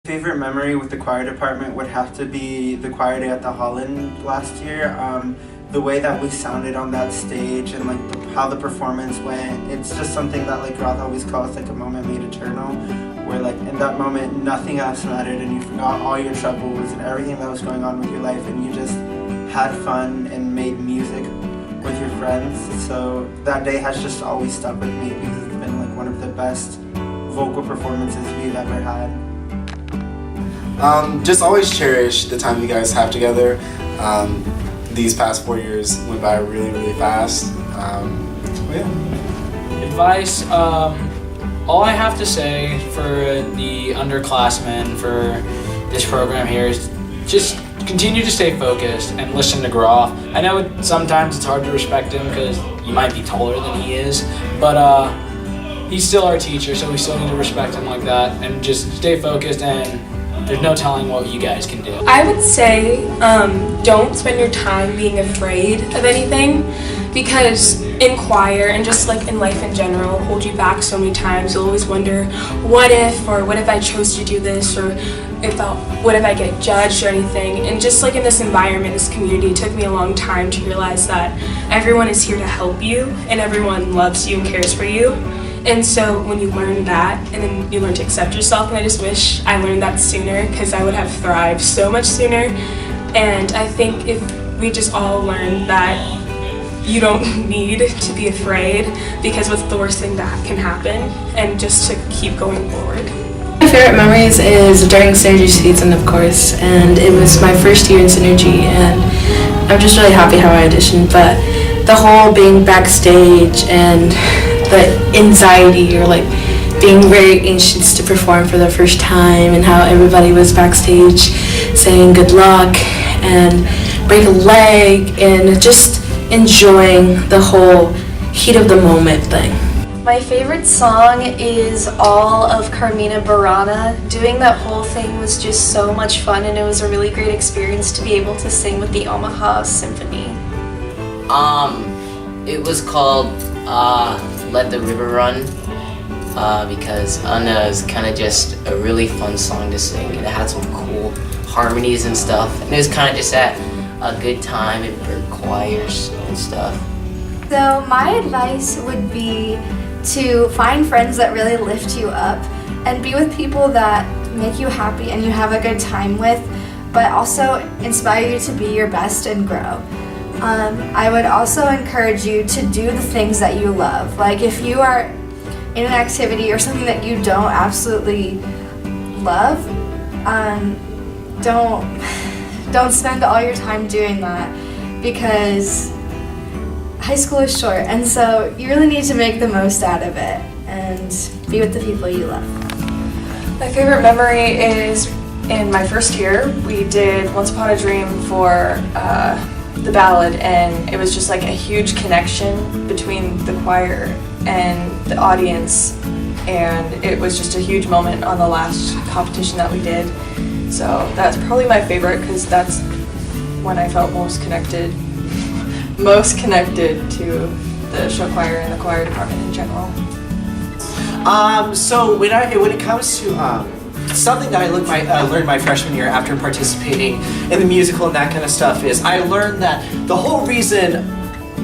Favorite memory with the choir department would have to be the choir day at the Holland last year. The way that we sounded on that stage and how the performance went, it's just something that Roth always calls a moment made eternal, where in that moment nothing else mattered and you forgot all your troubles and everything that was going on with your life and you just had fun and made music with your friends. So that day has just always stuck with me because it's been one of the best vocal performances we've ever had. Just always cherish the time you guys have together. These past 4 years went by really, really fast. Advice, all I have to say for the underclassmen for this program here is just continue to stay focused and listen to Groff. I know sometimes it's hard to respect him because you might be taller than he is, but he's still our teacher, so we still need to respect him like that and just stay focused, and there's no telling what you guys can do. I would say don't spend your time being afraid of anything, because in choir and just in life in general hold you back so many times. You'll always wonder, what if I chose to do this, or what if I get judged or anything. And just in this environment, this community, it took me a long time to realize that everyone is here to help you and everyone loves you and cares for you. And so when you learn that, and then you learn to accept yourself, and I just wish I learned that sooner, because I would have thrived so much sooner. And I think if we just all learn that you don't need to be afraid, because what's the worst thing that can happen, and just to keep going forward. My favorite memories is during Synergy season, of course, and it was my first year in Synergy, and I'm just really happy how I auditioned, but the whole being backstage and the anxiety, or being very anxious to perform for the first time, and how everybody was backstage saying good luck and break a leg, and just enjoying the whole heat of the moment thing. My favorite song is all of Carmina Burana. Doing that whole thing was just so much fun, and it was a really great experience to be able to sing with the Omaha Symphony. It was called Let the River Run, because Anna is kind of just a really fun song to sing, and it had some cool harmonies and stuff, and it was kind of just at a good time for choirs and stuff. So my advice would be to find friends that really lift you up and be with people that make you happy and you have a good time with, but also inspire you to be your best and grow. I would also encourage you to do the things that you love. If you are in an activity or something that you don't absolutely love, don't spend all your time doing that, because high school is short, and so you really need to make the most out of it and be with the people you love. My favorite memory is in my first year, we did Once Upon a Dream for the ballad, and it was just a huge connection between the choir and the audience, and it was just a huge moment on the last competition that we did. So that's probably my favorite, because that's when I felt most connected to the show choir and the choir department in general. So when it comes to something that I learned my freshman year after participating in the musical and that kind of stuff is I learned that the whole reason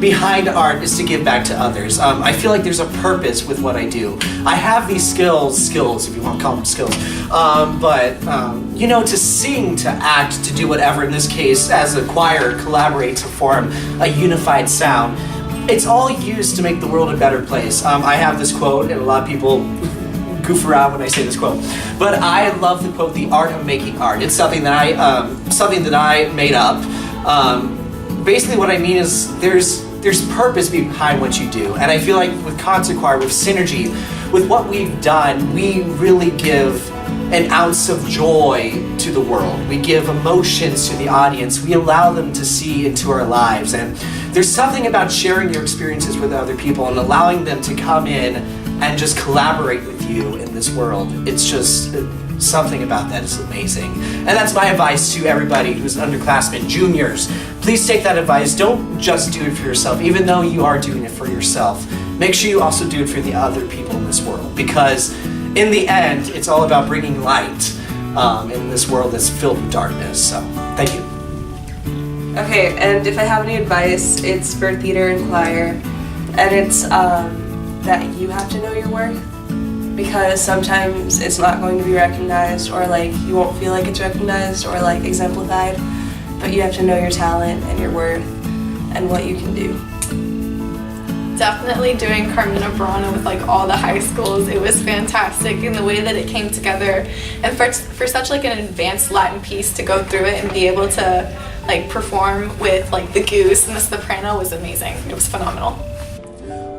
behind art is to give back to others. I feel like there's a purpose with what I do. I have these skills if you want to call them skills, to sing, to act, to do whatever, in this case as a choir, collaborate to form a unified sound. It's all used to make the world a better place. I have this quote, and a lot of people goof around when I say this quote, but I love the quote, "The art of making art." It's something that I made up. Basically what I mean is there's purpose behind what you do, and I feel like with concert choir, with Synergy, with what we've done, we really give an ounce of joy to the world. We give emotions to the audience. We allow them to see into our lives, and there's something about sharing your experiences with other people and allowing them to come in and just collaborate with you in this world. It's just something about that is amazing. And that's my advice to everybody who's underclassmen, juniors. Please take that advice. Don't just do it for yourself, even though you are doing it for yourself. Make sure you also do it for the other people in this world, because in the end, it's all about bringing light in this world that's filled with darkness. So, thank you. Okay, and if I have any advice, it's for theater and choir, and it's that you have to know your worth, because sometimes it's not going to be recognized, or like you won't feel like it's recognized or like exemplified, but you have to know your talent and your worth and what you can do. Definitely doing Carmina Burana with like all the high schools. It was fantastic in the way that it came together, and for such like an advanced Latin piece to go through it and be able to like perform with like the goose and the soprano was amazing. It was phenomenal.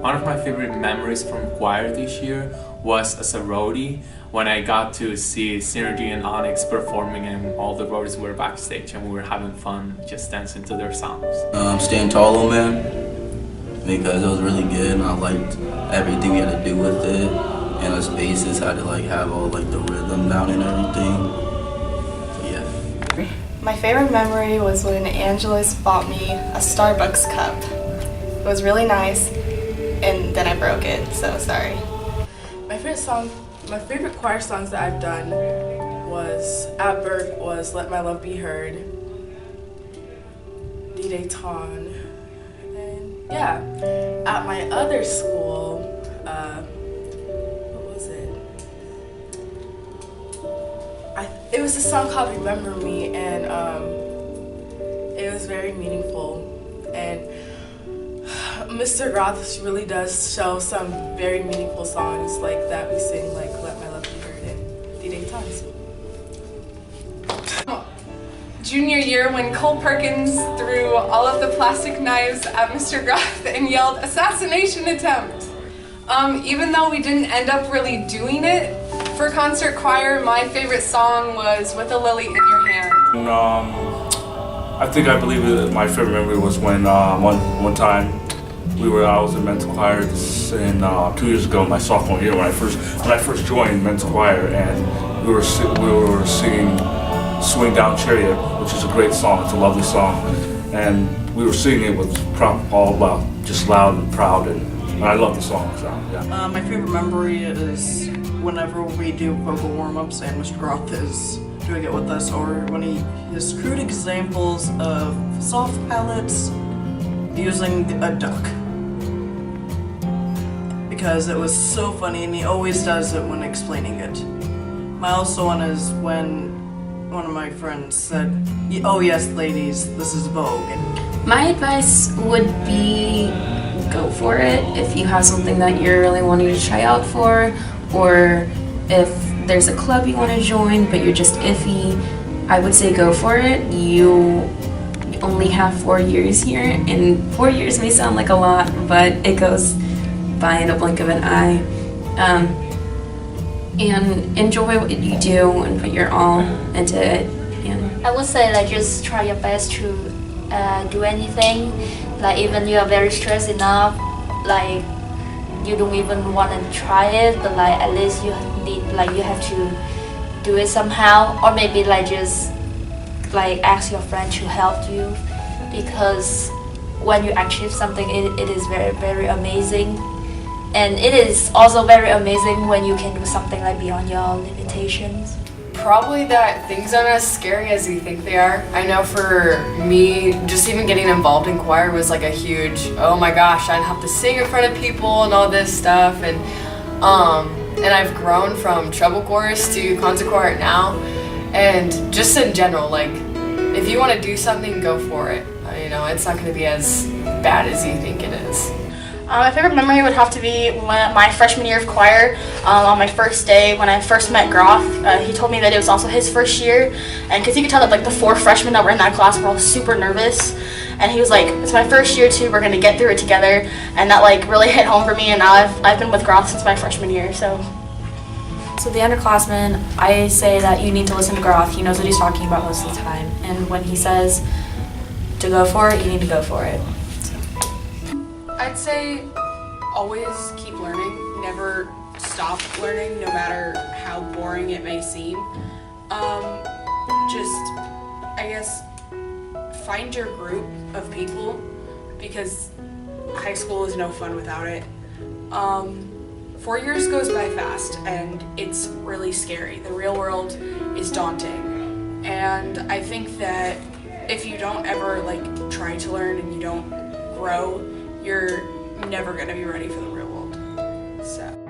One of my favorite memories from choir this year was as a roadie when I got to see Synergy and Onyx performing, and all the roadies were backstage and we were having fun just dancing to their songs. Stand Tall, man, because it was really good and I liked everything we had to do with it, and us basses had to like have all like the rhythm down and everything. So yeah. My favorite memory was when Angelus bought me a Starbucks cup. It was really nice, and then I broke it, so sorry. My favorite choir songs that I've done was at Burke was Let My Love Be Heard, D-Day Ton, and yeah. At my other school, what was it? It was a song called Remember Me, and it was very meaningful, and Mr. Roth really does show some very meaningful songs like that we sing, like Let My Love Be Heard and D-Day Times. Junior year, when Cole Perkins threw all of the plastic knives at Mr. Groth and yelled, "Assassination attempt!" Even though we didn't end up really doing it, for concert choir, my favorite song was With a Lily in Your Hand. I believe that my favorite memory was when one time I was in men's choir in 2 years ago, my sophomore year, when I first joined men's choir, and we were singing "Swing Down Chariot," which is a great song. It's a lovely song, and we were singing it with all about just loud and proud, and I love the song. So yeah. My favorite memory is whenever we do vocal warm-ups and Mr. Groth is doing it with us, or when his crude examples of soft palettes using a duck. Because it was so funny, and he always does it when explaining it. My also one is when one of my friends said, "Oh yes, ladies, this is Vogue." My advice would be go for it if you have something that you're really wanting to try out for, or if there's a club you want to join but you're just iffy. I would say go for it. You only have 4 years here, and 4 years may sound like a lot, but it goes by in a blink of an eye. And enjoy what you do and put your all into it. And I would say like just try your best to do anything. Like even you are very stressed enough, like you don't even want to try it, but like at least you have to do it somehow, or maybe like just like ask your friend to help you, because when you achieve something, it is very, very amazing. And it is also very amazing when you can do something like beyond your limitations. Probably that things aren't as scary as you think they are. I know for me, just even getting involved in choir was like a huge, oh my gosh, I'd have to sing in front of people and all this stuff. And I've grown from treble chorus to concert choir now. And just in general, like if you want to do something, go for it. You know, it's not going to be as bad as you think it is. My favorite memory would have to be my freshman year of choir. On my first day, when I first met Groth, he told me that it was also his first year, and because you could tell that like the 4 freshmen that were in that class were all super nervous, and he was like, "It's my first year too. We're gonna get through it together," and that like really hit home for me. And now I've been with Groth since my freshman year. So the underclassmen, I say that you need to listen to Groth. He knows what he's talking about most of the time, and when he says to go for it, you need to go for it. I'd say always keep learning, never stop learning, no matter how boring it may seem. Just, I guess, find your group of people, because high school is no fun without it. 4 years goes by fast and it's really scary. The real world is daunting. And I think that if you don't ever like try to learn and you don't grow, you're never gonna be ready for the real world. So.